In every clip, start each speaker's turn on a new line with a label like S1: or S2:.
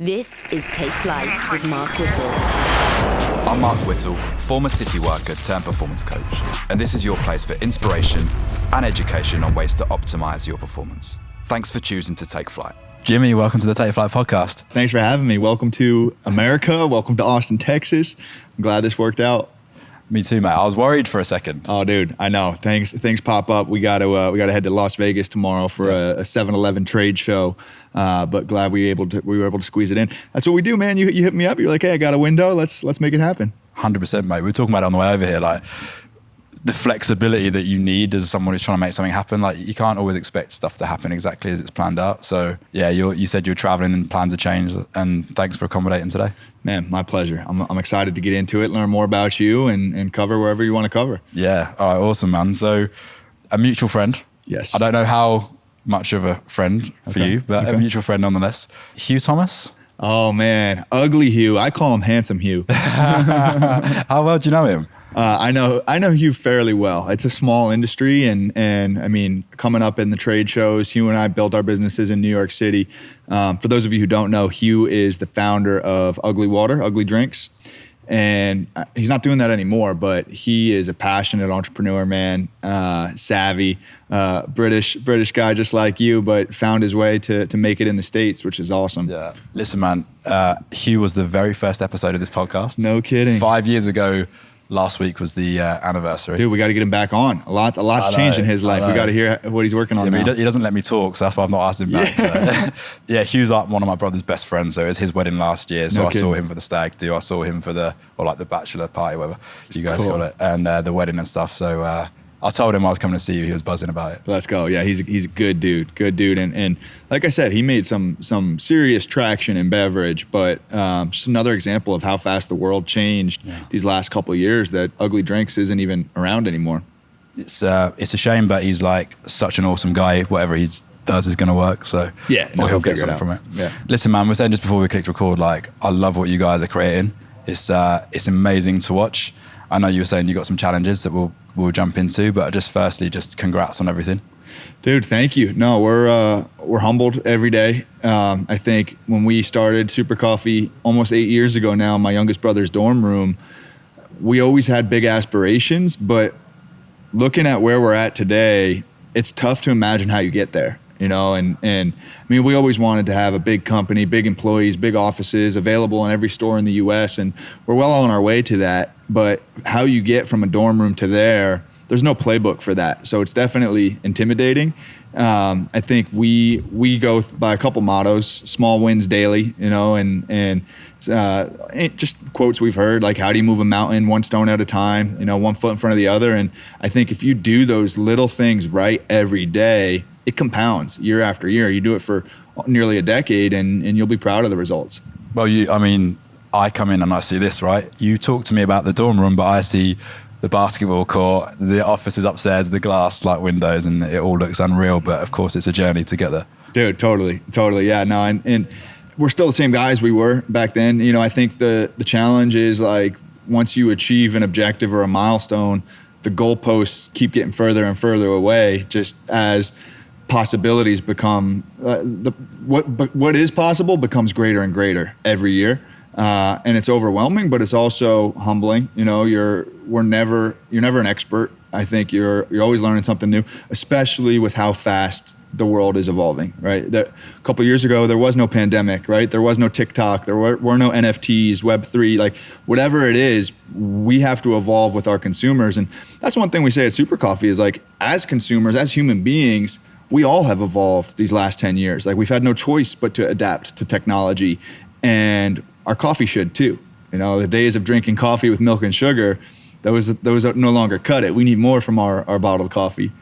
S1: This is Take Flight with Mark Whittle.
S2: I'm Mark Whittle, former city worker turned performance coach, and this is your place for inspiration and education on ways to optimize your performance. Thanks for choosing to take flight.
S3: Jimmy, welcome to the Take Flight podcast.
S4: Thanks for having me. Welcome to America. Welcome to Austin, Texas. I'm glad this worked out.
S3: Me too, mate. I was worried for a second.
S4: Oh, dude, I know. Things pop up. We got to head to Las Vegas tomorrow for a 7-Eleven trade show. But glad we were able to squeeze it in. That's what we do, man. You hit me up. You're like, hey, I got a window. Let's make it happen.
S3: 100%, mate. We were talking about it on the way over here, like the flexibility that you need as someone who's trying to make something happen. Like you can't always expect stuff to happen exactly as it's planned out. So yeah, you said you were traveling and plans have changed, and thanks for accommodating today.
S4: Man, my pleasure. I'm excited to get into it, learn more about you, and cover wherever you want to cover.
S3: Yeah. All right. Awesome, man. So a mutual friend.
S4: Yes.
S3: I don't know how much of a friend for you, but a mutual friend nonetheless. Hugh Thomas.
S4: Oh man, ugly Hugh. I call him handsome Hugh.
S3: How well do you know him?
S4: I know Hugh fairly well. It's a small industry, and I mean, coming up in the trade shows, Hugh and I built our businesses in New York City. For those of you who don't know, Hugh is the founder of Ugly Water, Ugly Drinks, and he's not doing that anymore. But he is a passionate entrepreneur, man, savvy, British guy just like you, but found his way to make it in the States, which is awesome.
S3: Yeah. Listen, man, Hugh was the very first episode of this podcast.
S4: No kidding.
S3: 5 years ago. Last week was the anniversary.
S4: Dude, we got to get him back on. A lot's changed in his life. We got to hear what he's working on now.
S3: He doesn't let me talk, so that's why I've not asked him back. So. Yeah, Hugh's like one of my brother's best friends. So it was his wedding last year. So I saw him for the stag do. I saw him for the bachelor party, whatever you guys call it, and the wedding and stuff. So I told him I was coming to see you. He was buzzing about it.
S4: Let's go. Yeah, he's a good dude. And like I said, he made some serious traction in beverage, but just another example of how fast the world changed these last couple of years, that Ugly Drinks isn't even around anymore.
S3: It's a shame, but he's like such an awesome guy. Whatever he does is going to work. So
S4: yeah,
S3: he'll get something from it.
S4: Yeah.
S3: Listen, man, we're saying just before we clicked record, like I love what you guys are creating. It's amazing to watch. I know you were saying you got some challenges that we'll jump into, but just congrats on everything.
S4: Dude, thank you. No, we're humbled every day. I think when we started Super Coffee almost 8 years ago now, in my youngest brother's dorm room, we always had big aspirations, but looking at where we're at today, it's tough to imagine how you get there. You know, and I mean, we always wanted to have a big company, big employees, big offices available in every store in the US, and we're well on our way to that. But how you get from a dorm room to there's no playbook for that. So it's definitely intimidating. I think we go by a couple mottos: small wins daily, you know, and just quotes we've heard, like, how do you move a mountain one stone at a time, you know, one foot in front of the other. And I think if you do those little things right every day, it compounds year after year. You do it for nearly a decade, and you'll be proud of the results.
S3: Well, I come in and I see this, right? You talk to me about the dorm room, but I see the basketball court, the offices upstairs, the glass like windows, and it all looks unreal. But of course, it's a journey to get there.
S4: Dude, totally. Yeah, no, and we're still the same guys we were back then. You know, I think the challenge is, like, once you achieve an objective or a milestone, the goalposts keep getting further and further away, just as possibilities become what is possible becomes greater and greater every year, and it's overwhelming, but it's also humbling. You know, you're never an expert. I think you're always learning something new, especially with how fast the world is evolving. Right, a couple of years ago there was no pandemic. Right, there was no TikTok. There were no NFTs, Web3. Like, whatever it is, we have to evolve with our consumers, and that's one thing we say at Super Coffee is, like, as consumers, as human beings, we all have evolved these last 10 years. Like, we've had no choice but to adapt to technology, and our coffee should too. You know, the days of drinking coffee with milk and sugar, those no longer cut it. We need more from our bottled coffee.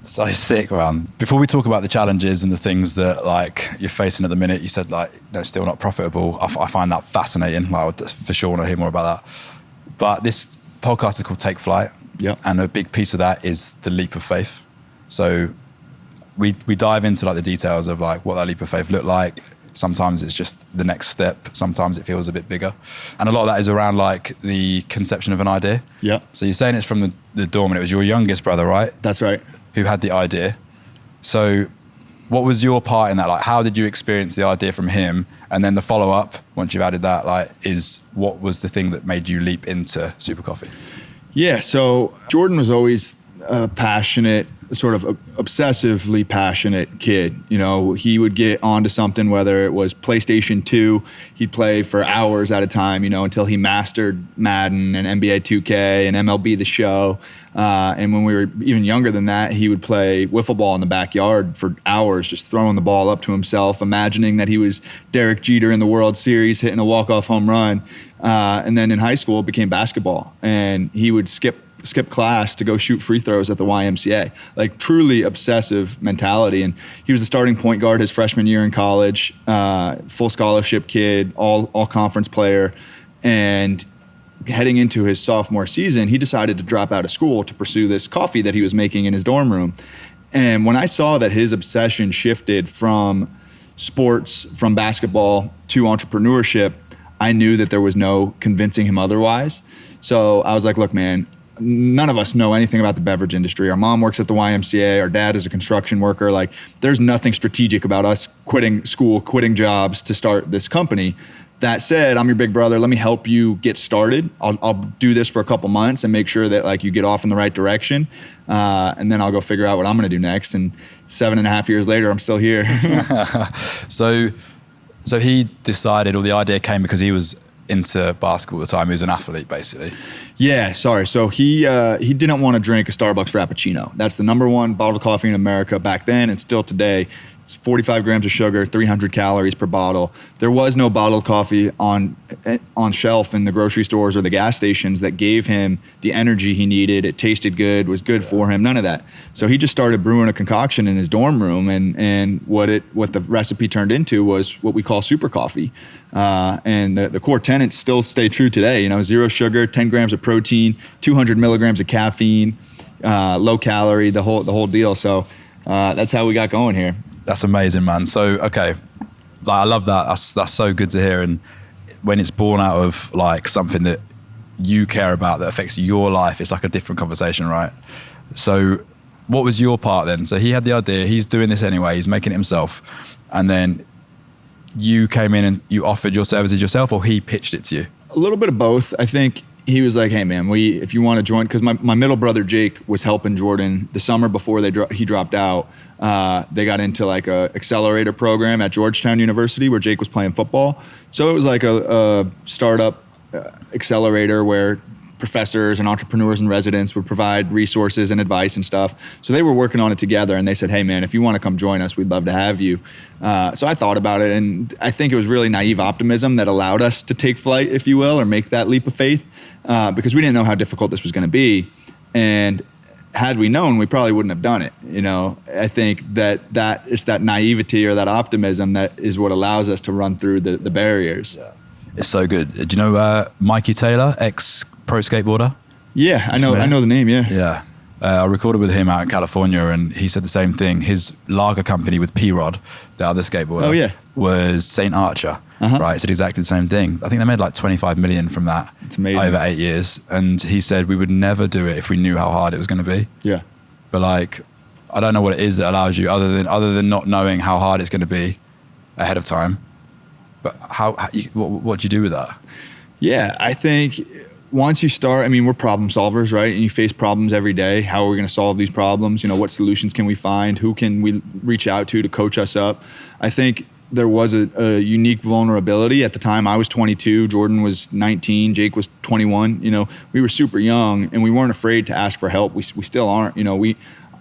S3: So sick, man. Before we talk about the challenges and the things that, like, you're facing at the minute, you said, like, still not profitable. I find that fascinating. Like, I would for sure want to hear more about that. But this podcast is called Take Flight.
S4: Yeah.
S3: And a big piece of that is the leap of faith. So we dive into, like, the details of, like, what that leap of faith looked like. Sometimes it's just the next step. Sometimes it feels a bit bigger. And a lot of that is around, like, the conception of an idea.
S4: Yeah.
S3: So you're saying it's from the dorm, and it was your youngest brother, right?
S4: That's right.
S3: Who had the idea. So what was your part in that? Like, how did you experience the idea from him? And then the follow-up, once you've added that, like, is what was the thing that made you leap into Super Coffee?
S4: Yeah, so Jordan was always a passionate, sort of obsessively passionate kid. You know, he would get onto something, whether it was PlayStation 2, he'd play for hours at a time, you know, until he mastered Madden and NBA 2K and MLB The Show. And when we were even younger than that, he would play wiffle ball in the backyard for hours, just throwing the ball up to himself, imagining that he was Derek Jeter in the World Series, hitting a walk-off home run. And then in high school, it became basketball. And he would skip class to go shoot free throws at the YMCA. Like, truly obsessive mentality. And he was the starting point guard his freshman year in college, full scholarship kid, all conference player. And heading into his sophomore season, he decided to drop out of school to pursue this coffee that he was making in his dorm room. And when I saw that his obsession shifted from sports, from basketball to entrepreneurship, I knew that there was no convincing him otherwise. So I was like, look, man, none of us know anything about the beverage industry. Our mom works at the YMCA. Our dad is a construction worker. Like, there's nothing strategic about us quitting school, quitting jobs to start this company. That said, I'm your big brother. Let me help you get started. I'll do this for a couple months and make sure that, like, you get off in the right direction. And then I'll go figure out what I'm going to do next. And 7.5 years later, I'm still here.
S3: So he decided, or the idea came because he was into basketball at the time. He was an athlete, basically.
S4: Yeah, sorry. So he didn't want to drink a Starbucks Frappuccino. That's the number one bottled coffee in America back then and still today. It's 45 grams of sugar, 300 calories per bottle. There was no bottled coffee on shelf in the grocery stores or the gas stations that gave him the energy he needed. It tasted good, was good for him, none of that. So he just started brewing a concoction in his dorm room, and what the recipe turned into was what we call super coffee. And the core tenets still stay true today. You know, 0 sugar, 10 grams of protein, 200 milligrams of caffeine, low calorie, the whole deal. So that's how we got going here.
S3: That's amazing, man. So, okay, like, I love that. That's so good to hear. And when it's born out of, like, something that you care about that affects your life, it's like a different conversation, right? So what was your part then? So he had the idea, he's doing this anyway, he's making it himself. And then you came in and you offered your services yourself, or he pitched it to you?
S4: A little bit of both. I think he was like, hey, man, if you want to join, because my middle brother, Jake, was helping Jordan the summer before he dropped out. They got into, like, a accelerator program at Georgetown University where Jake was playing football. So it was like a startup accelerator where professors and entrepreneurs and residents would provide resources and advice and stuff. So they were working on it together, and they said, hey, man, if you want to come join us, we'd love to have you. So I thought about it, and I think it was really naive optimism that allowed us to take flight, if you will, or make that leap of faith, because we didn't know how difficult this was going to be. And had we known, we probably wouldn't have done it. You know, I think that it's that naivety or that optimism that is what allows us to run through the barriers.
S3: Yeah. It's so good. Do you know Mikey Taylor, ex-pro skateboarder?
S4: Yeah, I know the name, yeah.
S3: Yeah. I recorded with him out in California, and he said the same thing. His lager company with P-Rod, the other skateboarder, was St. Archer. Right, he said exactly the same thing. I think they made like 25 million from that over 8 years. And he said we would never do it if we knew how hard it was going to be.
S4: Yeah.
S3: But, like, I don't know what it is that allows you, other than not knowing how hard it's going to be ahead of time. But what do you do with that? Yeah,
S4: I think once you start, I mean, we're problem solvers, right? And you face problems every day. How are we going to solve these problems? You know, what solutions can we find? Who can we reach out to coach us up? I think there was a unique vulnerability. At the time, I was 22, Jordan was 19, Jake was 21. You know, we were super young, and we weren't afraid to ask for help. We still aren't. You know, we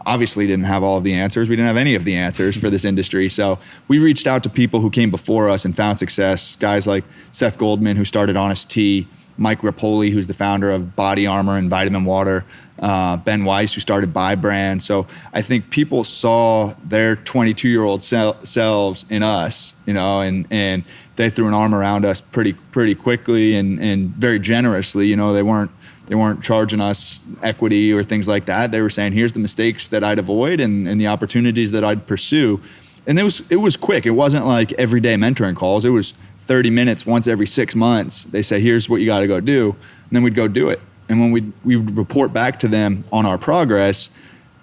S4: obviously didn't have all of the answers. We didn't have any of the answers for this industry. So we reached out to people who came before us and found success. Guys like Seth Goldman, who started Honest Tea, Mike Rapoli, who's the founder of Body Armor and Vitamin Water, Ben Weiss, who started Buy Brand. So I think people saw their 22-year-old selves in us, you know, and they threw an arm around us pretty quickly and very generously. You know, they weren't charging us equity or things like that. They were saying, here's the mistakes that I'd avoid and the opportunities that I'd pursue. And it was quick. It wasn't like everyday mentoring calls. It was 30 minutes once every 6 months. They say, here's what you got to go do. And then we'd go do it. And when we would report back to them on our progress,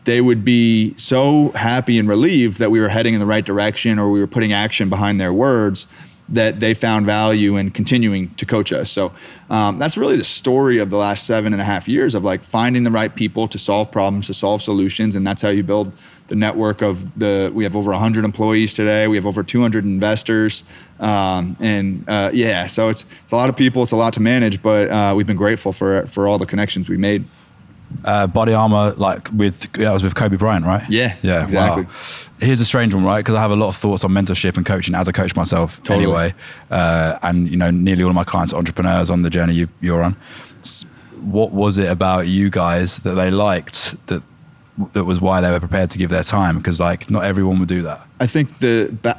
S4: they would be so happy and relieved that we were heading in the right direction or we were putting action behind their words that they found value in continuing to coach us. So that's really the story of the last 7.5 years of like finding the right people to solve problems, to solve solutions. And that's how you build the network we have over 100 employees today. We have over 200 investors. So it's a lot of people, it's a lot to manage, but we've been grateful for all the connections we made.
S3: Body armor, like that was with Kobe Bryant, right?
S4: Yeah, exactly.
S3: Wow. Here's a strange one, right? Because I have a lot of thoughts on mentorship and coaching as a coach myself.
S4: Totally.
S3: Anyway. And nearly all of my clients are entrepreneurs on the journey you're on. What was it about you guys that they liked that was why they were prepared to give their time? Because like not everyone would do that.
S4: I think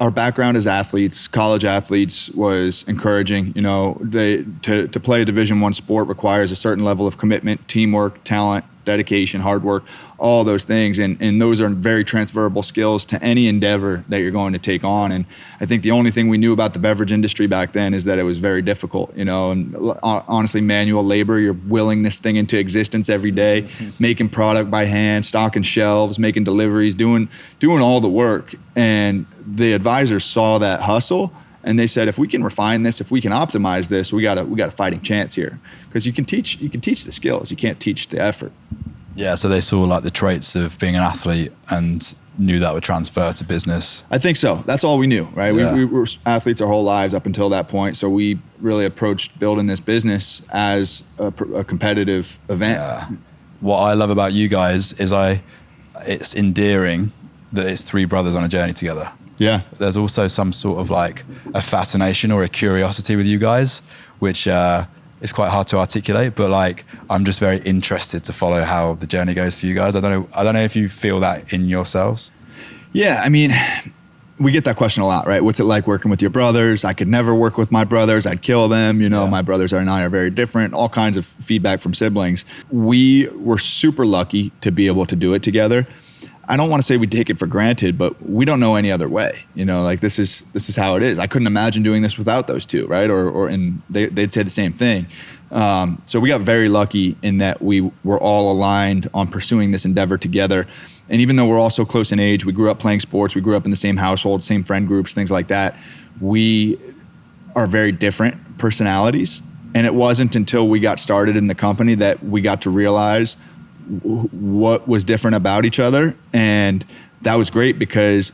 S4: our background as athletes, college athletes, was encouraging. To play a Division I sport requires a certain level of commitment, teamwork, talent, dedication, hard work, all those things. And those are very transferable skills to any endeavor that you're going to take on. And I think the only thing we knew about the beverage industry back then is that it was very difficult, and honestly, manual labor, you're willing this thing into existence every day, making product by hand, stocking shelves, making deliveries, doing all the work. And the advisors saw that hustle and they said, if we can refine this, if we can optimize this, we got a fighting chance here. Because you can teach the skills, you can't teach the effort.
S3: Yeah, so they saw like the traits of being an athlete and knew that would transfer to business.
S4: I think so. That's all we knew, right? Yeah. We were athletes our whole lives up until that point. So we really approached building this business as a competitive event.
S3: Yeah. What I love about you guys is it's endearing that it's three brothers on a journey together.
S4: Yeah.
S3: There's also some sort of like a fascination or a curiosity with you guys, which is quite hard to articulate, but like I'm just very interested to follow how the journey goes for you guys. I don't know if you feel that in yourselves.
S4: Yeah, I mean, we get that question a lot, right? What's it like working with your brothers? I could never work with my brothers. I'd kill them. My brothers and I are very different. All kinds of feedback from siblings. We were super lucky to be able to do it together. I don't want to say we take it for granted, but we don't know any other way. This is how it is. I couldn't imagine doing this without those two, right? And they'd say the same thing. So we got very lucky in that we were all aligned on pursuing this endeavor together. And even though we're all so close in age, we grew up playing sports, we grew up in the same household, same friend groups, things like that. We are very different personalities. And it wasn't until we got started in the company that we got to realize what was different about each other. And that was great because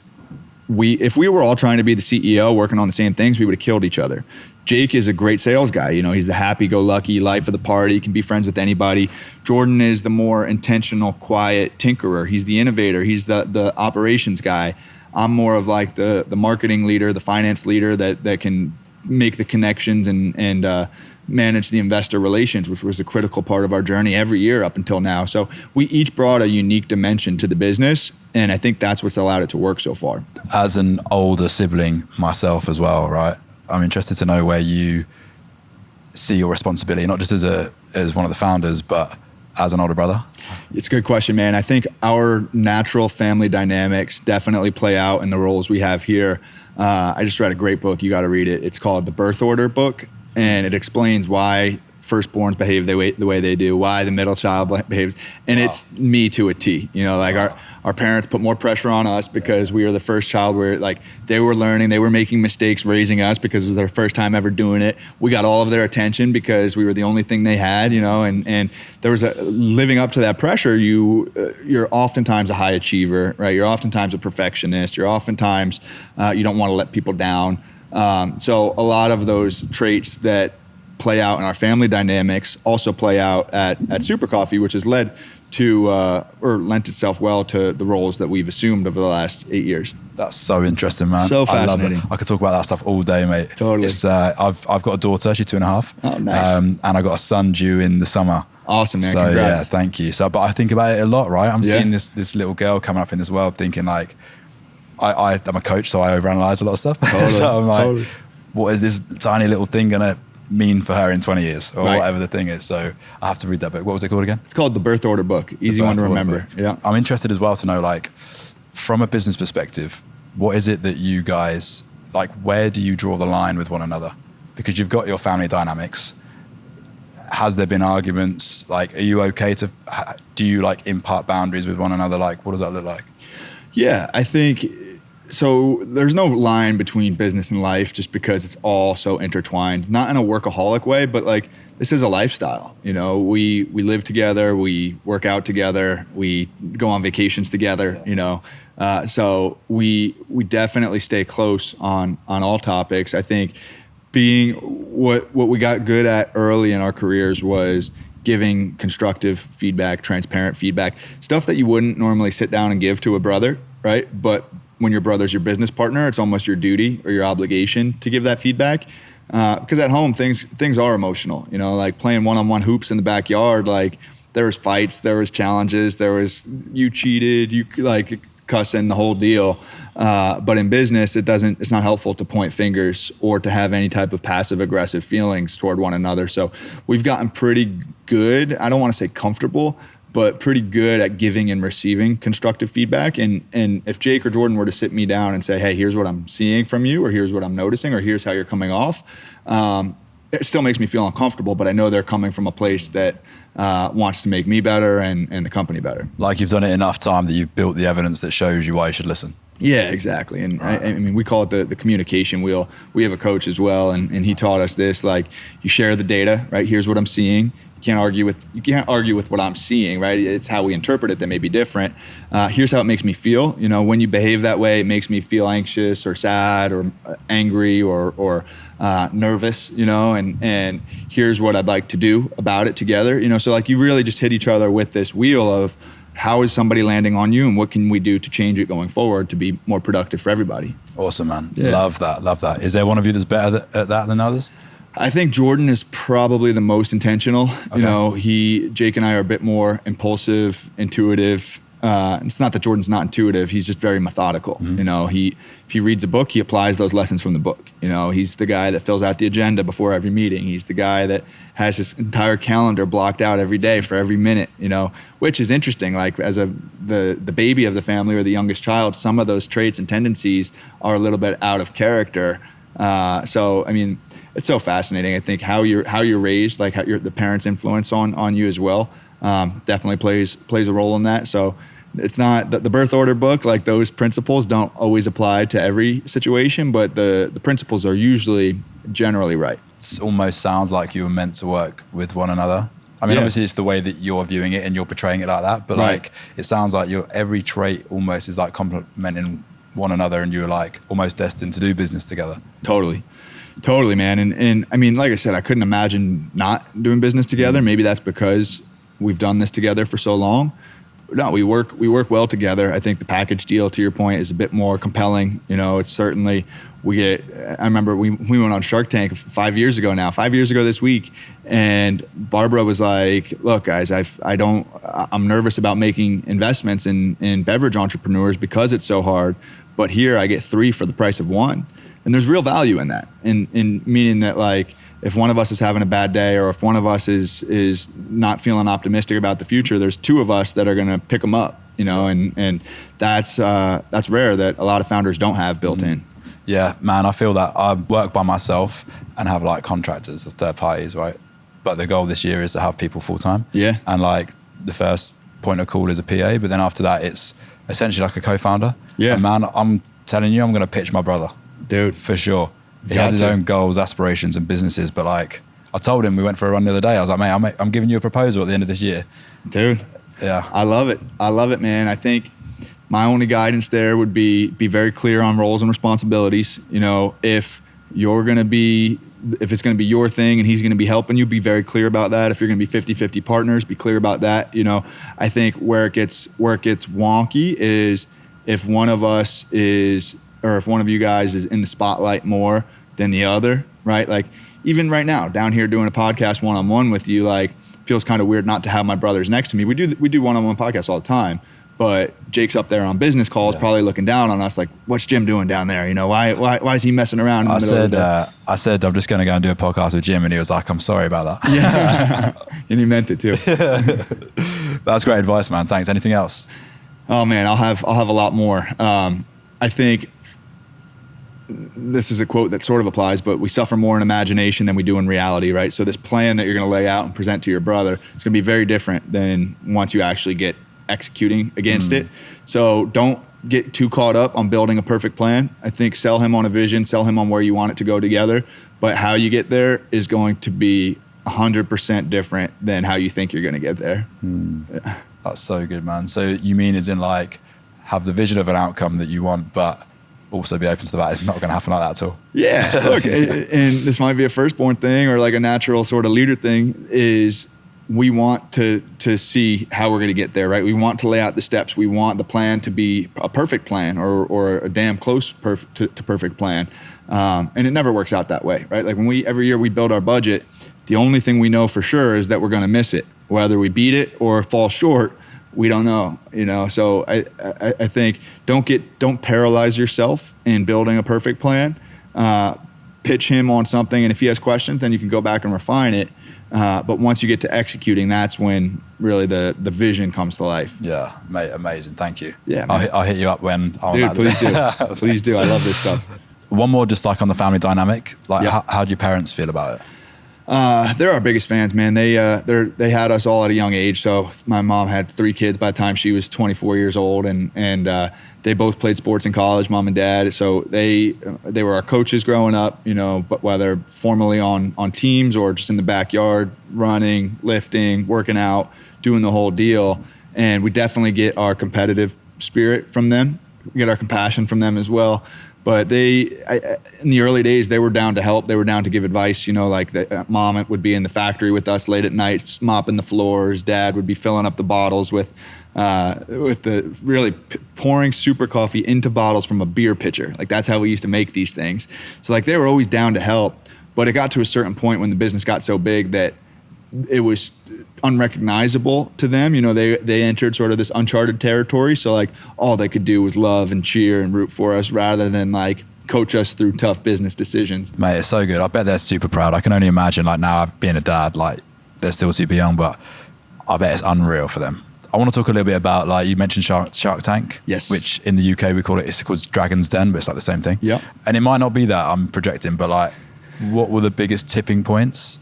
S4: if we were all trying to be the CEO working on the same things, we would have killed each other. Jake is a great sales guy. He's the happy-go-lucky, life of the party, can be friends with anybody. Jordan is the more intentional, quiet tinkerer. He's the innovator. He's the operations guy. I'm more of like the marketing leader, the finance leader that can make the connections and manage the investor relations, which was a critical part of our journey every year up until now. So we each brought a unique dimension to the business, and I think that's what's allowed it to work so far.
S3: As an older sibling myself as well, right? I'm interested to know where you see your responsibility, not just as one of the founders, but as an older brother.
S4: It's a good question, man. I think our natural family dynamics definitely play out in the roles we have here. I just read a great book. You got to read it. It's called The Birth Order Book. And it explains why firstborns behave the way they do, why the middle child behaves. And wow. It's me to a T. Our parents put more pressure on us because we were the first child where they were learning, they were making mistakes raising us because it was their first time ever doing it. We got all of their attention because we were the only thing they had, and there was living up to that pressure, you're oftentimes a high achiever, right? You're oftentimes a perfectionist. You're oftentimes, you don't want to let people down. So a lot of those traits that play out in our family dynamics also play out at Super Coffee, which has led to or lent itself well to the roles that we've assumed over the last 8 years.
S3: That's so interesting, man.
S4: So fascinating.
S3: I love it. I could talk about that stuff all day, mate.
S4: Totally.
S3: I've got a daughter, she's 2.5.
S4: Oh, nice.
S3: And I got a son due in the summer.
S4: Awesome, man.
S3: So
S4: congrats.
S3: yeah, thank you. But I think about it a lot, right? I'm seeing this little girl coming up in this world thinking like, I'm a coach, so I overanalyze a lot of stuff.
S4: Totally,
S3: so I'm like, what is this tiny little thing gonna mean for her in 20 years or whatever the thing is? So I have to read that book. What was it called again?
S4: It's called The Birth Order Book. Easy one to remember. Yeah.
S3: I'm interested as well to know, like, from a business perspective, what is it that you guys, like, where do you draw the line with one another? Because you've got your family dynamics has there been arguments? Like, are you okay to, do you like impart boundaries with one another? Like, what does that look like?
S4: Yeah, I think, so there's no line between business and life just because it's all so intertwined, not in a workaholic way, but like this is a lifestyle. You know, we live together, we work out together, we go on vacations together, you know. So we definitely stay close on all topics. I think being what we got good at early in our careers was giving constructive feedback, transparent feedback, stuff that you wouldn't normally sit down and give to a brother, right? But when your brother's your business partner, it's almost your duty or your obligation to give that feedback. Because at home, things are emotional, you know, like playing one-on-one hoops in the backyard, like there was fights, there was challenges, there was you cheated, you like cussing, the whole deal. But in business, it's not helpful to point fingers or to have any type of passive aggressive feelings toward one another. So we've gotten pretty good. I don't want to say comfortable, but pretty good at giving and receiving constructive feedback. And if Jake or Jordan were to sit me down and say, hey, here's what I'm seeing from you, or here's what I'm noticing, or here's how you're coming off, it still makes me feel uncomfortable, but I know they're coming from a place that wants to make me better and the company better.
S3: Like you've done it enough time that you've built the evidence that shows you why you should listen.
S4: Yeah, exactly. And right. I mean, we call it the communication wheel. We have a coach as well, and he taught us this, like you share the data, right? Here's what I'm seeing. You can't argue with what I'm seeing, right? It's how we interpret it that may be different. Here's how it makes me feel. You know, when you behave that way, it makes me feel anxious or sad or angry or nervous, you know, and here's what I'd like to do about it together. You know, so like you really just hit each other with this wheel of how is somebody landing on you and what can we do to change it going forward to be more productive for everybody.
S3: Awesome, man.
S4: Yeah.
S3: Love that. Is there one of you that's better at that than others?
S4: I think Jordan is probably the most intentional. Okay. You know, Jake and I are a bit more impulsive, intuitive. It's not that Jordan's not intuitive. He's just very methodical. Mm-hmm. You know, if he reads a book, he applies those lessons from the book. You know, he's the guy that fills out the agenda before every meeting. He's the guy that has his entire calendar blocked out every day for every minute, you know, which is interesting. Like as the baby of the family or the youngest child, some of those traits and tendencies are a little bit out of character. So, I mean, it's so fascinating. I think how you're raised, like how the parents' influence on you as well, definitely plays a role in that. So it's not the birth order book, like those principles don't always apply to every situation, but the principles are usually generally right.
S3: It almost sounds like you were meant to work with one another. I mean, obviously it's the way that you're viewing it and you're portraying it like that, but right. Like it sounds like every trait almost is like complementing one another and you're like almost destined to do business together. Totally, man. And I mean, like I said, I couldn't imagine not doing business together. Mm-hmm. Maybe that's because we've done this together for so long. No, we work well together. I think the package deal, to your point, is a bit more compelling. You know, it's certainly, I remember we went on Shark Tank 5 years ago now, 5 years ago this week. And Barbara was like, look, guys, I'm nervous about making investments in beverage entrepreneurs because it's so hard. But here I get 3 for the price of 1. And there's real value in that, in meaning that like if one of us is having a bad day or if one of us is not feeling optimistic about the future, there's 2 of us that are going to pick them up, you know, and that's rare that a lot of founders don't have built in. Yeah, man, I feel that. I work by myself and have like contractors or third parties, right? But the goal this year is to have people full time. Yeah. And like the first point of call is a PA, but then after that it's essentially like a co-founder. Yeah. And man, I'm telling you, I'm going to pitch my brother. Dude, for sure. He has his own goals, aspirations, and businesses. But like, I told him, we went for a run the other day. I was like, mate, I'm giving you a proposal at the end of this year. Dude, yeah, I love it, man. I think my only guidance there would be very clear on roles and responsibilities. You know, if it's going to be your thing and he's going to be helping you, be very clear about that. If you're going to be 50-50 partners, be clear about that. You know, I think where it gets wonky is if one of us is, or if one of you guys is in the spotlight more than the other, right? Like even right now down here doing a podcast one-on-one with you, like feels kind of weird not to have my brothers next to me. We do one-on-one podcasts all the time, but Jake's up there on business calls, probably looking down on us like, what's Jim doing down there? You know, why is he messing around in the middle of the day? I said, I'm just going to go and do a podcast with Jim. And he was like, I'm sorry about that. Yeah. And he meant it too. That's great advice, man. Thanks. Anything else? Oh man, I'll have a lot more. I think
S4: this is a quote that sort of applies, but we suffer more in imagination than we do in reality, right? So this plan that you're going to lay out and present to your brother is going to be very different than once you actually get executing against it. So don't get too caught up on building a perfect plan. I think sell him on a vision, sell him on where you want it to go together, but how you get there is going to be 100% different than how you think you're going to get there. Yeah.
S3: That's so good, man. So you mean as in like have the vision of an outcome that you want, but also be open to the fact it's not going to happen like that at all.
S4: Yeah, look, and this might be a firstborn thing or like a natural sort of leader thing, is we want to see how we're going to get there, right? We want to lay out the steps. We want the plan to be a perfect plan or a damn close to perfect plan. And it never works out that way, right? Like every year we build our budget, the only thing we know for sure is that we're going to miss it. Whether we beat it or fall short, we don't know, So I think don't paralyze yourself in building a perfect plan. Pitch him on something, and if he has questions, then you can go back and refine it. But once you get to executing, that's when really the vision comes to life.
S3: Yeah, mate, amazing. Thank you.
S4: Yeah,
S3: I'll hit you up when I'm
S4: Dude, please do. Please do. I love this stuff.
S3: One more, just like on the family dynamic. Like, how do your parents feel about it?
S4: They're our biggest fans, man. They had us all at a young age. So my mom had 3 kids by the time she was 24 years old, and they both played sports in college, mom and dad. So they were our coaches growing up, but whether formally on teams or just in the backyard, running, lifting, working out, doing the whole deal. And we definitely get our competitive spirit from them. We get our compassion from them as well. But in the early days, they were down to help. They were down to give advice. Like mom would be in the factory with us late at night, mopping the floors. Dad would be filling up the bottles with the really pouring super coffee into bottles from a beer pitcher. Like that's how we used to make these things. So like they were always down to help. But it got to a certain point when the business got so big that it was unrecognizable to them. They entered sort of this uncharted territory. So like all they could do was love and cheer and root for us rather than like coach us through tough business decisions.
S3: Mate, it's so good. I bet they're super proud. I can only imagine like now being a dad, like they're still super young, but I bet it's unreal for them. I want to talk a little bit about, like you mentioned Shark Tank.
S4: Yes.
S3: Which in the UK it's called Dragon's Den, but it's like the same thing.
S4: Yeah.
S3: And it might not be that, I'm projecting, but like what were the biggest tipping points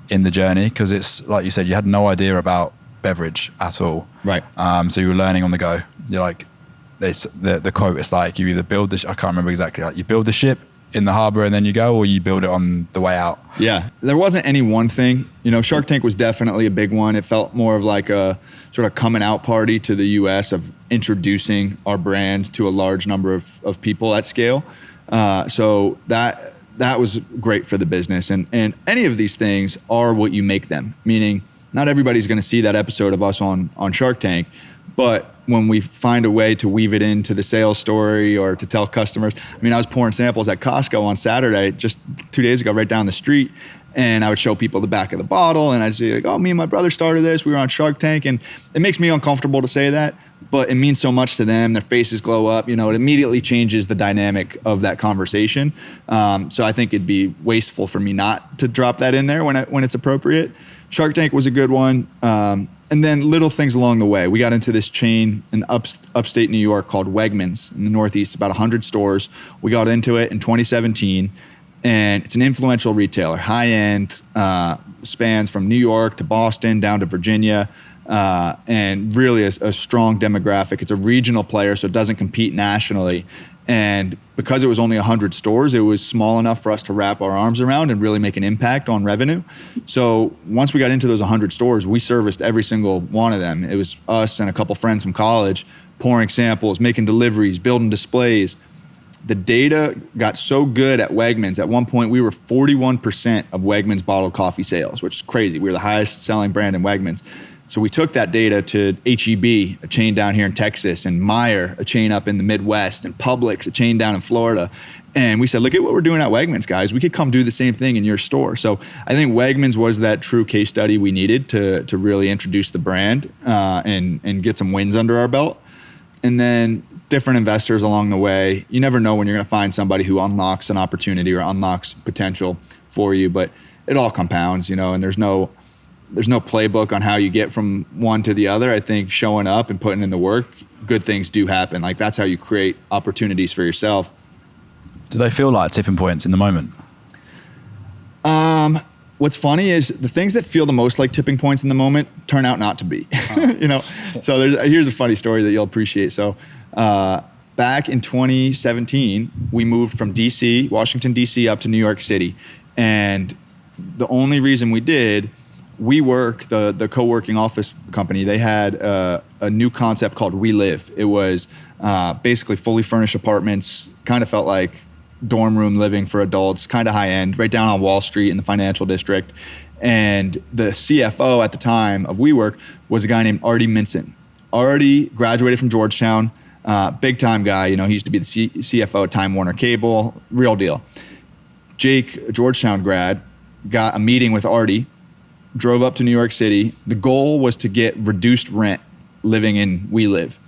S3: in the journey? Because it's like you said, you had no idea about beverage at all.
S4: Right.
S3: So you were learning on the go. You're like, the quote, it's like you either build I can't remember exactly, like you build the ship in the harbor and then you go, or you build it on the way out.
S4: Yeah, there wasn't any one thing. Shark Tank was definitely a big one. It felt more of like a sort of coming out party to the US of introducing our brand to a large number of people at scale. So that was great for the business. And any of these things are what you make them, meaning not everybody's going to see that episode of us on Shark Tank, but when we find a way to weave it into the sales story or to tell customers. I was pouring samples at Costco on Saturday, just 2 days ago, right down the street. And I would show people the back of the bottle and I'd say like, oh, me and my brother started this. We were on Shark Tank. And it makes me uncomfortable to say that, but it means so much to them. Their faces glow up. It immediately changes the dynamic of that conversation. So I think it'd be wasteful for me not to drop that in there when it's appropriate. Shark Tank was a good one. And then little things along the way. We got into this chain in upstate New York called Wegmans in the Northeast, about 100 stores. We got into it in 2017. And it's an influential retailer, high-end, spans from New York to Boston down to Virginia, and really a strong demographic. It's a regional player, so it doesn't compete nationally. And because it was only 100 stores, it was small enough for us to wrap our arms around and really make an impact on revenue. So once we got into those 100 stores, we serviced every single one of them. It was us and a couple friends from college pouring samples, making deliveries, building displays. The data got so good at Wegmans. At one point, we were 41% of Wegmans bottled coffee sales, which is crazy. We were the highest selling brand in Wegmans. So we took that data to H-E-B, a chain down here in Texas, and Meijer, a chain up in the Midwest, and Publix, a chain down in Florida. And we said, look at what we're doing at Wegmans, guys. We could come do the same thing in your store. So I think Wegmans was that true case study we needed to really introduce the brand and get some wins under our belt. And then different investors along the way. You never know when you're going to find somebody who unlocks an opportunity or unlocks potential for you, but it all compounds, and there's no playbook on how you get from one to the other. I think showing up and putting in the work, good things do happen. Like that's how you create opportunities for yourself.
S3: Do they feel like tipping points in the moment?
S4: What's funny is the things that feel the most like tipping points in the moment turn out not to be. So here's a funny story that you'll appreciate. So back in 2017, we moved from DC, Washington, DC, up to New York City. And the only reason we did, WeWork, the co-working office company, they had a new concept called We Live. It was basically fully furnished apartments, kind of felt like dorm room living for adults, kind of high end, right down on Wall Street in the financial district. And the CFO at the time of WeWork was a guy named Artie Minson. Artie graduated from Georgetown, big time guy. He used to be the CFO at Time Warner Cable, real deal. Jake, a Georgetown grad, got a meeting with Artie, drove up to New York City. The goal was to get reduced rent living in We Live.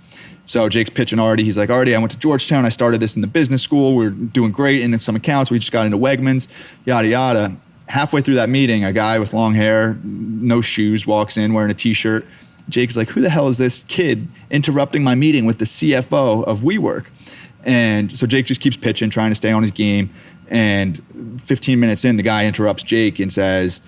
S4: So Jake's pitching Artie. He's like, Artie, I went to Georgetown. I started this in the business school. We're doing great in some accounts. We just got into Wegmans, yada, yada. Halfway through that meeting, a guy with long hair, no shoes, walks in wearing a T-shirt. Jake's like, who the hell is this kid interrupting my meeting with the CFO of WeWork? And so Jake just keeps pitching, trying to stay on his game. And 15 minutes in, the guy interrupts Jake and says,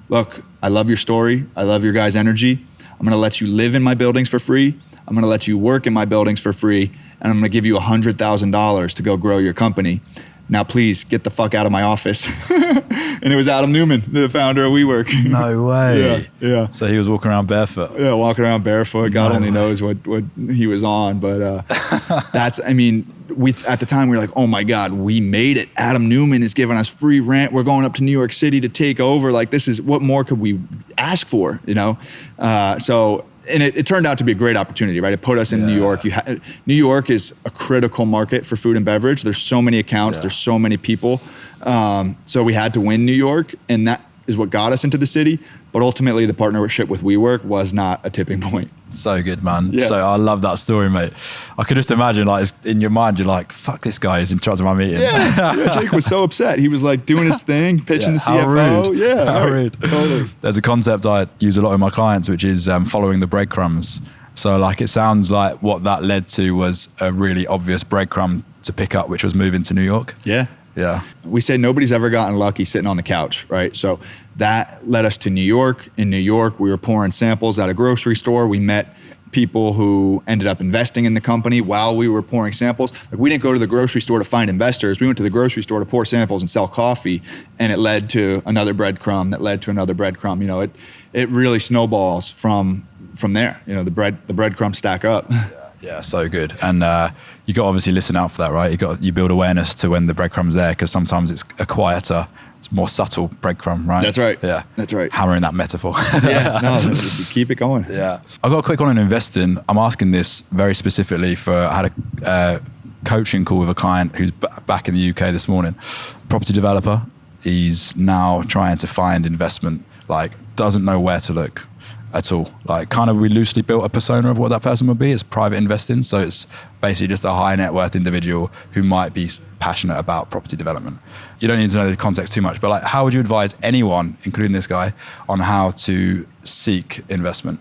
S4: look, I love your story. I love your guys' energy. I'm going to let you live in my buildings for free. I'm going to let you work in my buildings for free, and I'm going to give you $100,000 to go grow your company. Now, please get the fuck out of my office. And it was Adam Newman, the founder of WeWork.
S3: No way.
S4: Yeah.
S3: So he was walking around barefoot.
S4: Yeah, walking around barefoot. God only knows what he was on. But we at the time we were like, oh my God, we made it. Adam Newman is giving us free rent. We're going up to New York City to take over. Like, this is, what more could we ask for? And it turned out to be a great opportunity, right? It put us in New York. New York is a critical market for food and beverage. There's so many accounts. There's so many people. So we had to win New York, and that is what got us into the city. But ultimately, the partnership with WeWork was not a tipping point.
S3: So good, man.
S4: Yeah.
S3: So I love that story, mate. I could just imagine, like, in your mind, you're like, fuck, this guy is in charge of my meeting.
S4: Yeah, Jake was so upset. He was like doing his thing, pitching the CFO.
S3: How rude.
S4: Yeah,
S3: how rude.
S4: Totally.
S3: There's a concept I use a lot with my clients, which is following the breadcrumbs. So like, it sounds like what that led to was a really obvious breadcrumb to pick up, which was moving to New York.
S4: Yeah. We say nobody's ever gotten lucky sitting on the couch, right? So that led us to New York. In New York, we were pouring samples at a grocery store. We met people who ended up investing in the company while we were pouring samples. Like, we didn't go to the grocery store to find investors. We went to the grocery store to pour samples and sell coffee, and it led to another breadcrumb that led to another breadcrumb. It really snowballs from there. The breadcrumbs stack up.
S3: Yeah, so good. And you got to obviously listen out for that, right? You build awareness to when the breadcrumb's there, because sometimes it's a quieter, it's more subtle breadcrumb, right?
S4: That's right.
S3: Yeah,
S4: that's right.
S3: Hammering that metaphor.
S4: Yeah, no, keep it going.
S3: Yeah. I got a quick one on investing. I'm asking this very specifically I had a coaching call with a client who's back in the UK this morning. Property developer. He's now trying to find investment, like doesn't know where to look at all. Like, kind of, we loosely built a persona of what that person would be. It's private investing. So it's basically just a high net worth individual who might be passionate about property development. You don't need to know the context too much, but like, how would you advise anyone, including this guy, on how to seek investment?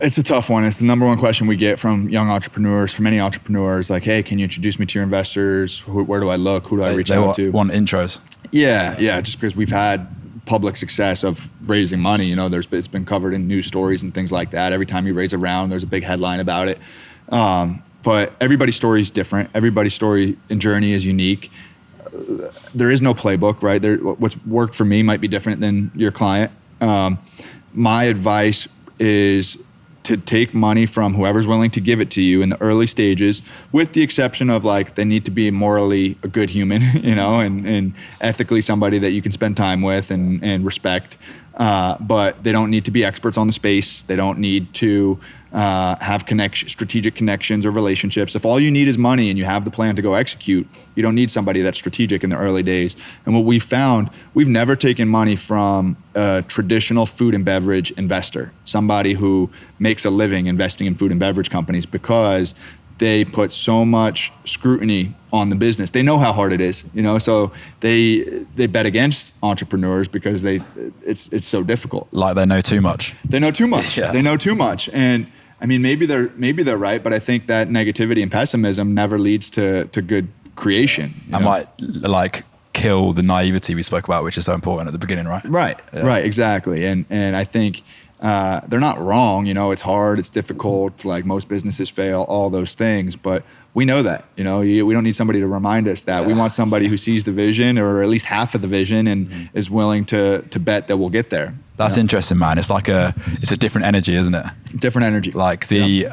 S4: It's a tough one. It's the number one question we get from young entrepreneurs, from any entrepreneurs. Like, hey, can you introduce me to your investors? Where do I look? Who do I reach out to?
S3: Want intros.
S4: Yeah. Just because we've had public success of raising money, it's been covered in news stories and things like that. Every time you raise a round, there's a big headline about it. But everybody's story is different. Everybody's story and journey is unique. There is no playbook, right? What's worked for me might be different than your client. My advice is to take money from whoever's willing to give it to you in the early stages, with the exception of, like, they need to be morally a good human, and ethically somebody that you can spend time with and respect. But they don't need to be experts on the space. They don't need to have strategic connections or relationships. If all you need is money and you have the plan to go execute, you don't need somebody that's strategic in the early days. And what we've found, we've never taken money from a traditional food and beverage investor, somebody who makes a living investing in food and beverage companies, because they put so much scrutiny on the business. They know how hard it is, so they bet against entrepreneurs because it's so difficult.
S3: Like, they know too much.
S4: They know too much.
S3: Yeah.
S4: They know too much. And maybe they're right, but I think that negativity and pessimism never leads to good creation.
S3: I might like kill the naivety we spoke about, which is so important at the beginning, right?
S4: Right, exactly. And I think they're not wrong. It's hard, it's difficult, like most businesses fail, all those things, but we know that. We don't need somebody to remind us that. We want somebody who sees the vision, or at least half of the vision, and is willing to bet that we'll get there.
S3: That's interesting, man. It's like it's a different energy, isn't it?
S4: Different energy.
S3: Like the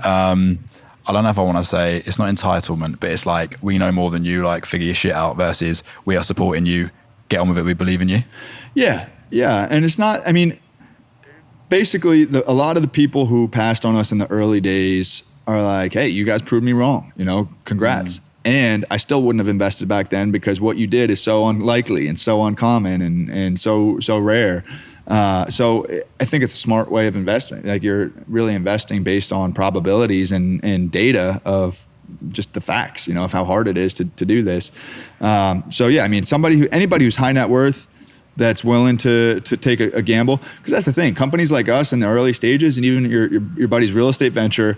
S3: I don't know if I want to say it's not entitlement, but it's like, we know more than you, like figure your shit out, versus we are supporting you, get on with it, we believe in you. Yeah.
S4: And it's not, basically a lot of the people who passed on us in the early days are like, hey, you guys proved me wrong, congrats. And I still wouldn't have invested back then, because what you did is so unlikely and so uncommon and so rare. So I think it's a smart way of investing. Like, you're really investing based on probabilities and data of just the facts, of how hard it is to do this. Anybody who's high net worth, that's willing to take a gamble, because that's the thing. Companies like us in the early stages, and even your buddy's real estate venture,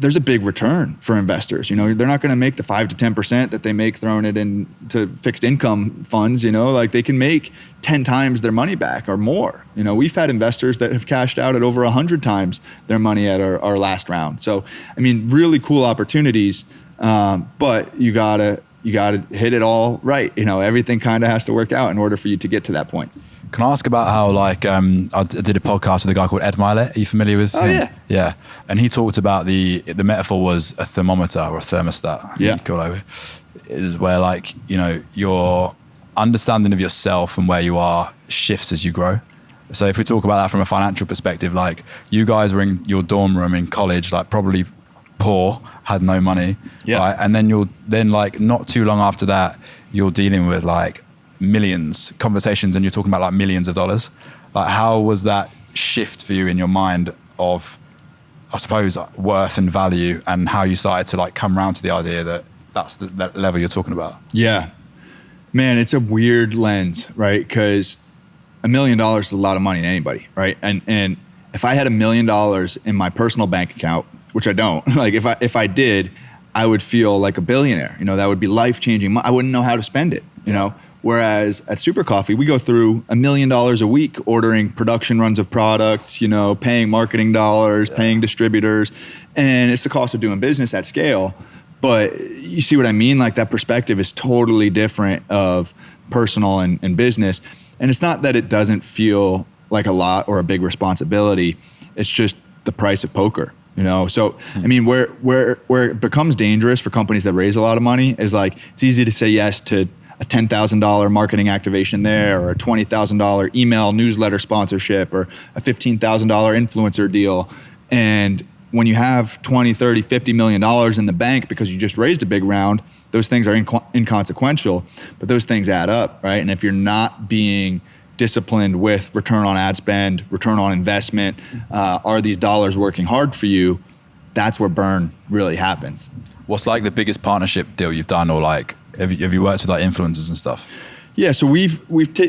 S4: there's a big return for investors. They're not going to make the 5 to 10% that they make throwing it into fixed income funds. Like, they can make 10 times their money back or more. We've had investors that have cashed out at over 100 times their money at our last round. So, really cool opportunities, but you gotta hit it all right. Everything kind of has to work out in order for you to get to that point.
S3: Can I ask about how, like, I did a podcast with a guy called Ed Milet. Are you familiar with him?
S4: Yeah.
S3: Yeah. And he talked about the metaphor was a thermometer or a thermostat.
S4: Yeah.
S3: You call it. Is where, like, your understanding of yourself and where you are shifts as you grow. So if we talk about that from a financial perspective, like, you guys were in your dorm room in college, like, probably poor, had no money.
S4: Yeah.
S3: Right? And then like not too long after that, you're dealing with like millions conversations, and you're talking about like millions of dollars. Like, how was that shift for you in your mind of, I suppose, worth and value, and how you started to like come around to the idea that that's that level you're talking about?
S4: Yeah, man, it's a weird lens, right? Because $1 million is a lot of money to anybody, right? And if I had $1 million in my personal bank account, which I don't, like, if I did, I would feel like a billionaire. That would be life-changing. I wouldn't know how to spend it, Whereas at Super Coffee, we go through $1 million a week ordering production runs of products, paying marketing dollars, paying distributors, and it's the cost of doing business at scale. But you see what I mean? Like, that perspective is totally different of personal and business. And it's not that it doesn't feel like a lot or a big responsibility. It's just the price of poker. So, where it becomes dangerous for companies that raise a lot of money is, like, it's easy to say yes to a $10,000 marketing activation there, or a $20,000 email newsletter sponsorship, or a $15,000 influencer deal. And when you have 20, 30, $50 million in the bank because you just raised a big round, those things are inconsequential, but those things add up, right? And if you're not being disciplined with return on ad spend, return on investment, are these dollars working hard for you? That's where burn really happens.
S3: What's like the biggest partnership deal you've done, or like have you worked with like influencers and stuff?
S4: Yeah, so we've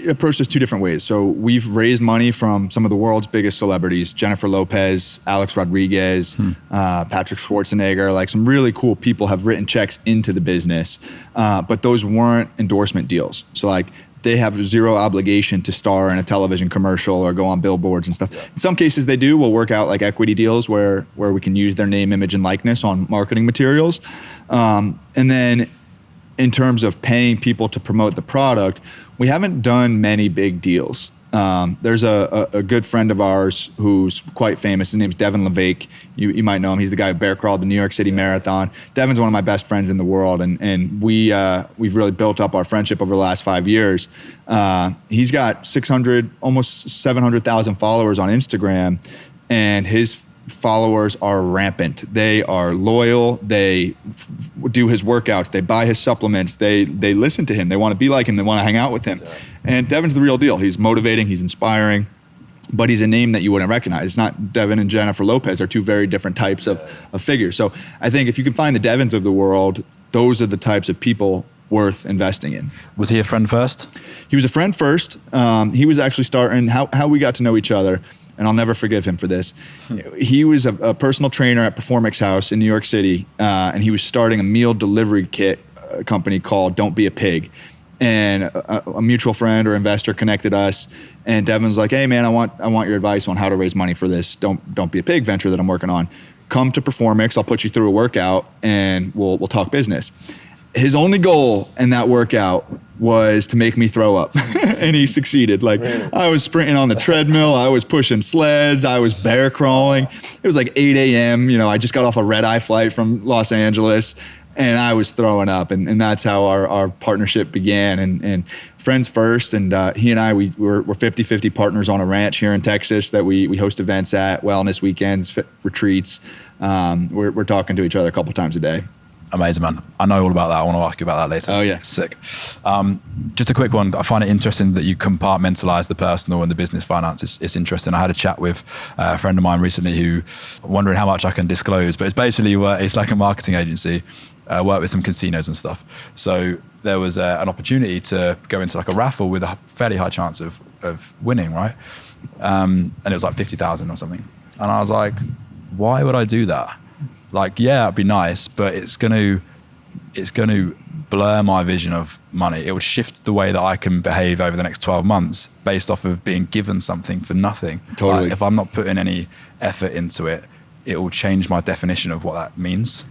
S4: approached this two different ways. So we've raised money from some of the world's biggest celebrities: Jennifer Lopez, Alex Rodriguez, Patrick Schwarzenegger. Like, some really cool people have written checks into the business, but those weren't endorsement deals. So, like, they have zero obligation to star in a television commercial or go on billboards and stuff. In some cases they do. We'll work out like equity deals where we can use their name, image, and likeness on marketing materials. And then in terms of paying people to promote the product, we haven't done many big deals. There's a good friend of ours who's quite famous. His name's Devin LeVake. You might know him. He's the guy who bear crawled the New York City Marathon. Devin's one of my best friends in the world, and we've really built up our friendship over the last 5 years. He's got 600, almost 700,000 followers on Instagram, and his followers are rampant. They are loyal. They do his workouts. They buy his supplements. They listen to him. They want to be like him. They want to hang out with him. And Devin's the real deal. He's motivating. He's inspiring. But he's a name that you wouldn't recognize. It's not Devin and Jennifer Lopez. Are two very different types of figures. So I think if you can find the Devins of the world, those are the types of people worth investing in.
S3: Was he a friend first?
S4: He was a friend first. He was actually starting, how we got to know each other. and I'll never forgive him for this. He was a personal trainer at Performix House in New York City, and he was starting a meal delivery kit company called Don't Be a Pig. And a mutual friend or investor connected us, and Devin's like, "Hey man, I want your advice on how to raise money for this Don't Be a Pig venture that I'm working on. Come to Performix, I'll put you through a workout, and we'll talk business." His only goal in that workout was to make me throw up, and he succeeded. Like, I was sprinting on the treadmill, I was pushing sleds, I was bear crawling. It was like 8 a.m. I just got off a red-eye flight from Los Angeles, and I was throwing up, and that's how our partnership began. And friends first, and he and I, we're 50-50 partners on a ranch here in Texas that we host events at, wellness weekends, retreats. We're talking to each other a couple times a day.
S3: Amazing, man. I know all about that. I want to ask you about that later.
S4: Oh, yeah.
S3: Sick. Just a quick one. I find it interesting that you compartmentalize the personal and the business finance. It's interesting. I had a chat with a friend of mine recently who, wondering how much I can disclose, but it's basically, it's like a marketing agency, work with some casinos and stuff. So there was an opportunity to go into like a raffle with a fairly high chance of winning, right? And it was like 50,000 or something. And I was like, why would I do that? Like, yeah, it'd be nice, but it's going to blur my vision of money. It would shift the way that I can behave over the next 12 months based off of being given something for nothing.
S4: Totally.
S3: Like, if I'm not putting any effort into it, it will change my definition of what that means.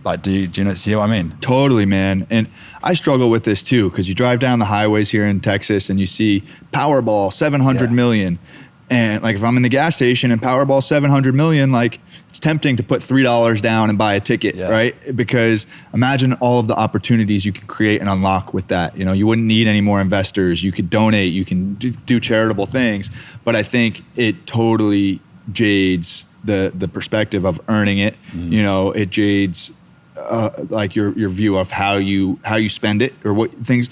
S3: Like, do you see what I mean?
S4: Totally, man. And I struggle with this too, because you drive down the highways here in Texas and you see Powerball 700 million. And like, if I'm in the gas station and Powerball 700 million, like, it's tempting to put $3 down and buy a ticket, right? Because imagine all of the opportunities you can create and unlock with that. You wouldn't need any more investors. You could donate, you can do charitable things. But I think it totally jades the perspective of earning it. It jades like your view of how you spend it, or what things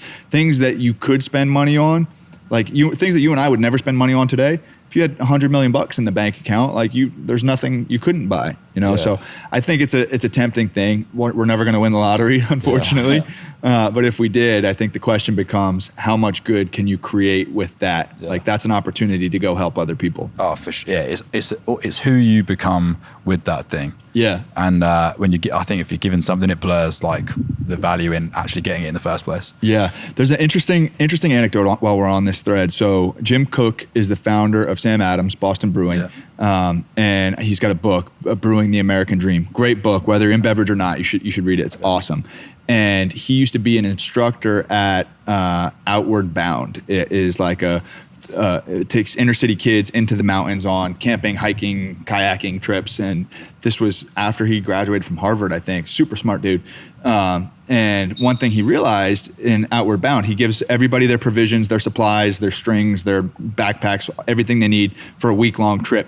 S4: that you could spend money on, like things that you and I would never spend money on today. If you had $100 million in the bank account, like there's nothing you couldn't buy, So I think it's a tempting thing. We're never going to win the lottery, unfortunately. But if we did, I think the question becomes, how much good can you create with that? Yeah. Like, that's an opportunity to go help other people.
S3: Oh, for sure. Yeah, it's who you become with that thing.
S4: Yeah.
S3: And I think if you're given something, it blurs like the value in actually getting it in the first place.
S4: Yeah. There's an interesting anecdote while we're on this thread. So Jim Cook is the founder of Sam Adams, Boston Brewing. Yeah. And he's got a book, Brewing the American Dream. Great book, whether in beverage or not, you should read it. It's awesome. And he used to be an instructor at Outward Bound. It is like it takes inner city kids into the mountains on camping, hiking, kayaking trips. And this was after he graduated from Harvard, I think. Super smart dude. And one thing he realized in Outward Bound, he gives everybody their provisions, their supplies, their strings, their backpacks, everything they need for a week-long trip.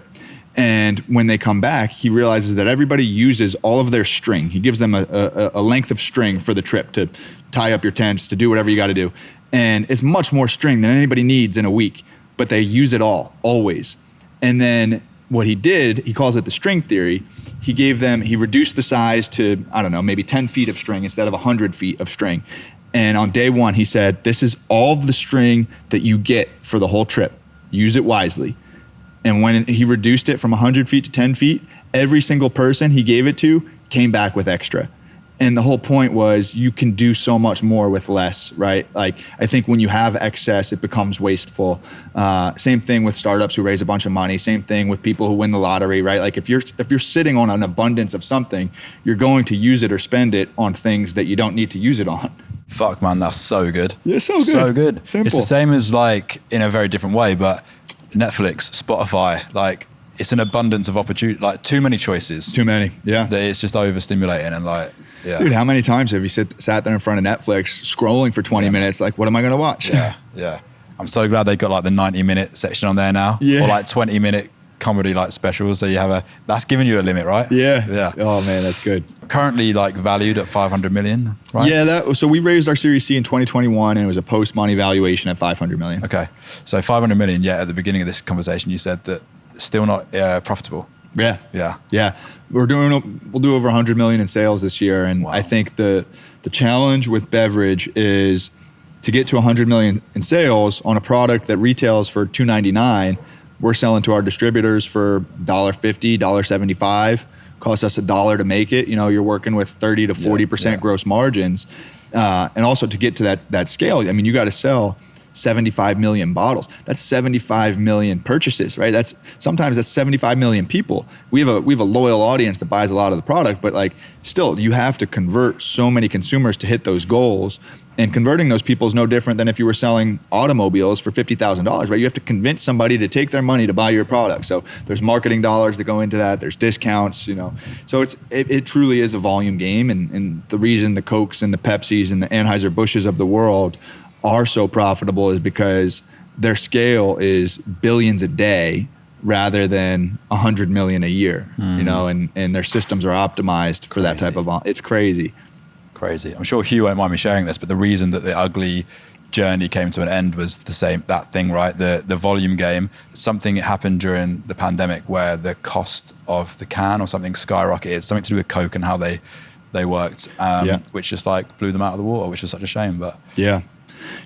S4: And when they come back, he realizes that everybody uses all of their string. He gives them a length of string for the trip to tie up your tents, to do whatever you got to do. And it's much more string than anybody needs in a week, but they use it all, always. And then what he did, he calls it the string theory. He reduced the size to, I don't know, maybe 10 feet of string instead of 100 feet of string. And on day one, he said, this is all the string that you get for the whole trip. Use it wisely. And when he reduced it from 100 feet to 10 feet, every single person he gave it to came back with extra. And the whole point was, you can do so much more with less, right? Like, I think when you have excess, it becomes wasteful. Same thing with startups who raise a bunch of money. Same thing with people who win the lottery, right? Like, if you're sitting on an abundance of something, you're going to use it or spend it on things that you don't need to use it on.
S3: Fuck, man, that's so good.
S4: Yeah, so good.
S3: So good.
S4: Simple.
S3: It's the same as, like, in a very different way, but Netflix, Spotify, like, it's an abundance of opportunity, like too many choices.
S4: Too many, yeah.
S3: That it's just overstimulating and like, yeah.
S4: Dude, how many times have you sat there in front of Netflix scrolling for 20 minutes? Like, what am I going to watch?
S3: Yeah. I'm so glad they got like the 90-minute section on there now.
S4: Yeah.
S3: Or like 20-minute comedy like specials. So you have that's giving you a limit, right?
S4: Yeah. Oh man, that's good.
S3: Currently like valued at 500 million, right?
S4: Yeah, so we raised our Series C in 2021 and it was a post-money valuation at 500 million.
S3: Okay. So 500 million, at the beginning of this conversation, you said that still not profitable.
S4: Yeah. We'll do over 100 million in sales this year. And wow. I think the challenge with beverage is to get to 100 million in sales on a product that retails for $2.99. we're selling to our distributors for $1.50, $1.75, costs us $1 to make it. You know, you're working with 30 to 40% gross margins. And also to get to that scale, I mean, you got to sell 75 million bottles. That's 75 million purchases, right? Sometimes that's 75 million people. We have a loyal audience that buys a lot of the product, but like still you have to convert so many consumers to hit those goals. And converting those people is no different than if you were selling automobiles for $50,000, right? You have to convince somebody to take their money to buy your product. So there's marketing dollars that go into that. There's discounts, you know. So it truly is a volume game. And the reason the Cokes and the Pepsis and the Anheuser-Busch's of the world are so profitable is because their scale is billions a day rather than 100 million a year, you know, and their systems are optimized for that type of, it's crazy.
S3: Crazy. I'm sure Hugh won't mind me sharing this, but the reason that the ugly journey came to an end was that thing, right? The volume game. Something happened during the pandemic where the cost of the can or something skyrocketed, something to do with Coke and how they worked, which just like blew them out of the water, which was such a shame, but.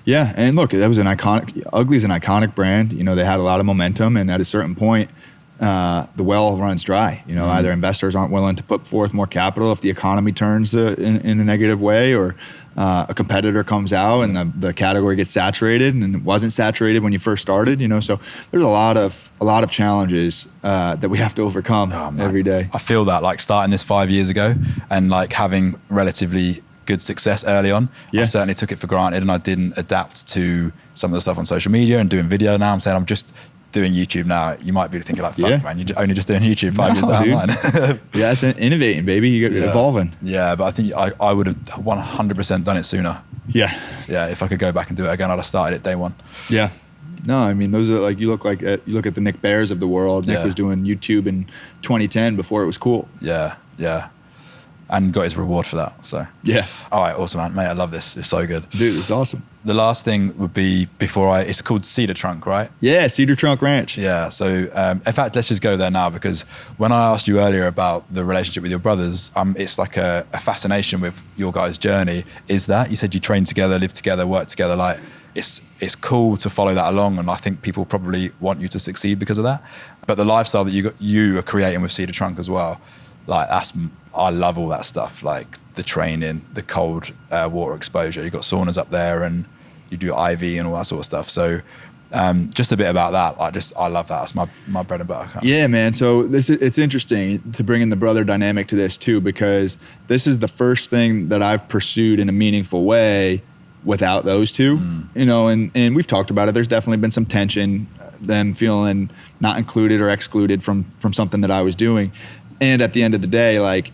S4: Yeah, and look, that was Ugly's an iconic brand. You know, they had a lot of momentum, and at a certain point, the well runs dry. You know, either investors aren't willing to put forth more capital if the economy turns in a negative way, or a competitor comes out and the category gets saturated, and it wasn't saturated when you first started. You know, so there's a lot of challenges that we have to overcome every day.
S3: I feel that, like starting this 5 years ago and like having relatively good success early on. I certainly took it for granted, and I didn't adapt to some of the stuff on social media and doing video now. I'm saying I'm just doing YouTube now. You might be thinking like, fuck man, you're only just doing YouTube 5 years down the line.
S4: Yeah, it's innovating, baby. You're evolving.
S3: Yeah, but I think I would have 100% done it sooner. Yeah, if I could go back and do it again, I'd have started it day one.
S4: Yeah. No, I mean, those are like, you look at the Nick Bears of the world. Nick was doing YouTube in 2010 before it was cool.
S3: Yeah. And got his reward for that. So all right, awesome, man. Mate, I love this. It's so good,
S4: dude. It's awesome.
S3: The last thing would be it's called Cedar Trunk, right?
S4: Yeah, Cedar Trunk Ranch.
S3: Yeah. So in fact, let's just go there now, because when I asked you earlier about the relationship with your brothers, it's like a fascination with your guys' journey. Is that you said you train together, live together, work together? Like it's cool to follow that along, and I think people probably want you to succeed because of that. But the lifestyle that you are creating with Cedar Trunk as well, like I love all that stuff, like the training, the cold water exposure. You've got saunas up there, and you do IV and all that sort of stuff. So just a bit about that. I love that. That's my bread and butter.
S4: Yeah, man. So it's interesting to bring in the brother dynamic to this too, because this is the first thing that I've pursued in a meaningful way without those two. You know, and we've talked about it. There's definitely been some tension, them feeling not included or excluded from something that I was doing. And at the end of the day, like,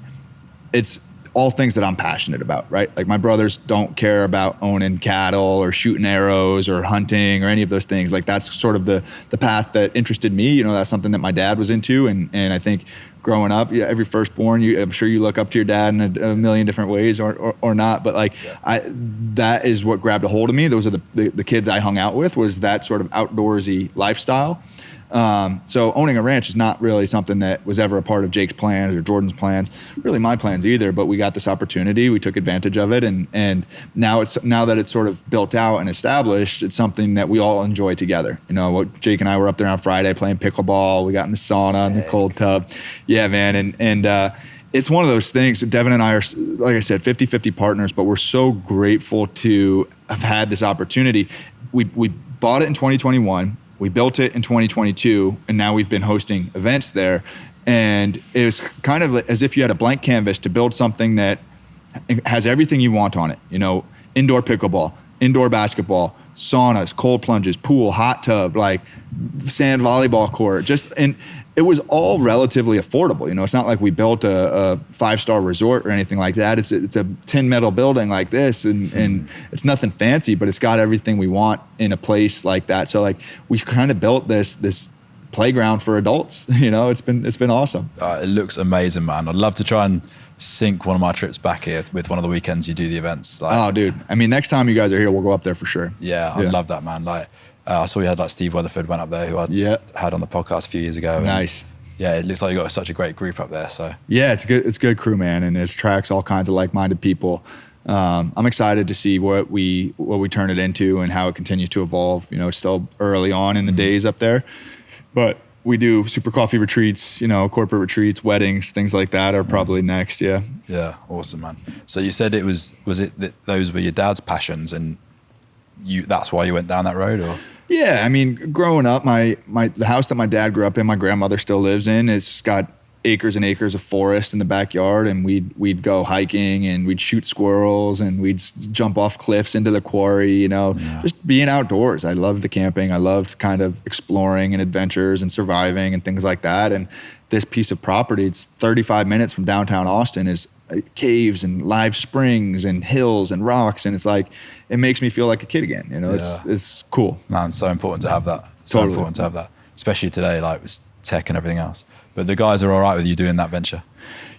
S4: it's all things that I'm passionate about, right? Like, my brothers don't care about owning cattle or shooting arrows or hunting or any of those things. Like, that's sort of the path that interested me. You know, that's something that my dad was into. And I think growing up, every firstborn, I'm sure you look up to your dad in a million different ways or not. But like, that is what grabbed a hold of me. Those are the kids I hung out with, was that sort of outdoorsy lifestyle. So owning a ranch is not really something that was ever a part of Jake's plans or Jordan's plans, really my plans either, but we got this opportunity, we took advantage of it. And now that it's sort of built out and established, it's something that we all enjoy together. You know, Jake and I were up there on Friday playing pickleball. We got in the sauna and the cold tub. Yeah, man. And it's one of those things. Devin and I are, like I said, 50-50 partners, but we're so grateful to have had this opportunity. We bought it in 2021. We built it in 2022, and now we've been hosting events there. And it was kind of as if you had a blank canvas to build something that has everything you want on it. You know, indoor pickleball, indoor basketball, saunas, cold plunges, pool, hot tub, like sand volleyball court. And it was all relatively affordable. You know, it's not like we built a 5-star resort or anything like that. It's a tin metal building like this, and it's nothing fancy, but it's got everything we want in a place like that. So like, we kind of built this playground for adults. You know, it's been awesome.
S3: It looks amazing, man. I'd love to try and sync one of my trips back here with one of the weekends you do the events. Like,
S4: oh, dude. I mean, next time you guys are here, we'll go up there for sure.
S3: Yeah, I love that, man. Like, I saw you had like Steve Weatherford went up there, who I had on the podcast a few years ago.
S4: Nice.
S3: Yeah, it looks like you got such a great group up there. So
S4: yeah, it's a good crew, man, and it attracts all kinds of like-minded people. I'm excited to see what we turn it into and how it continues to evolve. You know, it's still early on in the days up there. But we do super coffee retreats, corporate retreats, weddings, things like that are probably next. Yeah.
S3: Yeah. Awesome, man. So you said was it that those were your dad's passions and that's why you went down that road, or?
S4: Yeah. I mean, growing up, the house that my dad grew up in, my grandmother still lives in, it's got acres and acres of forest in the backyard, and we'd go hiking and we'd shoot squirrels and we'd jump off cliffs into the quarry, just being outdoors. I loved the camping. I loved kind of exploring and adventures and surviving and things like that. And this piece of property, it's 35 minutes from downtown Austin, is caves and live springs and hills and rocks, and it's like it makes me feel like a kid again. It's cool.
S3: Man, so important to have that.
S4: Totally.
S3: Important to have that, especially today, like with tech and everything else. But the guys are all right with you doing that venture?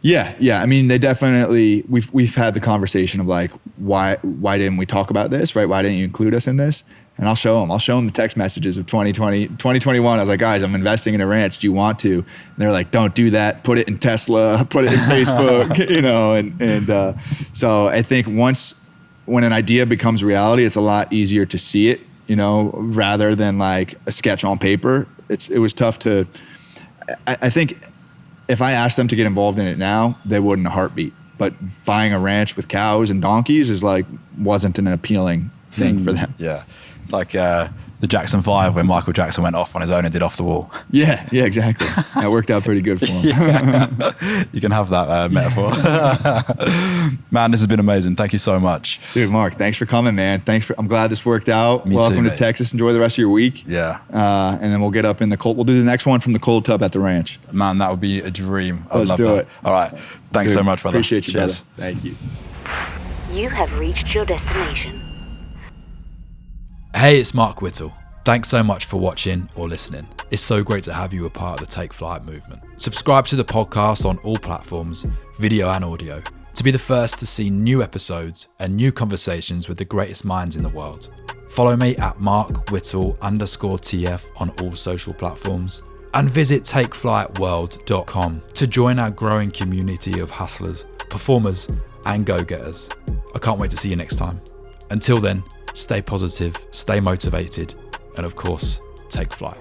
S4: Yeah. I mean, they definitely, we've had the conversation of like, why didn't we talk about this, right? Why didn't you include us in this? And I'll show them the text messages of 2021. I was like, guys, I'm investing in a ranch. Do you want to? And they're like, don't do that. Put it in Tesla, put it in Facebook, so I think when an idea becomes reality, it's a lot easier to see it, rather than like a sketch on paper. It was tough to, I think if I asked them to get involved in it now, they wouldn't a heartbeat. But buying a ranch with cows and donkeys wasn't an appealing thing for them.
S3: Yeah. It's like the Jackson 5 when Michael Jackson went off on his own and did Off the Wall.
S4: Yeah, exactly. That worked out pretty good for him.
S3: You can have that metaphor. Man, this has been amazing. Thank you so much.
S4: Dude, Mark, thanks for coming, man. I'm glad this worked out. Welcome to Texas. Enjoy the rest of your week.
S3: Yeah.
S4: And then we'll get up in the cold. We'll do the next one from the cold tub at the ranch.
S3: Man, that would be a dream.
S4: Let's do it.
S3: All right. Thanks so much, brother.
S4: Appreciate you,
S3: Cheers.
S4: brother. Thank you.
S1: You have reached your destination.
S3: Hey, it's Mark Whittle. Thanks so much for watching or listening. It's so great to have you a part of the Take Flight movement. Subscribe to the podcast on all platforms, video and audio, to be the first to see new episodes and new conversations with the greatest minds in the world. Follow me at markwhittle_TF on all social platforms, and visit takeflightworld.com to join our growing community of hustlers, performers, and go-getters. I can't wait to see you next time. Until then, stay positive, stay motivated, and of course, take flight.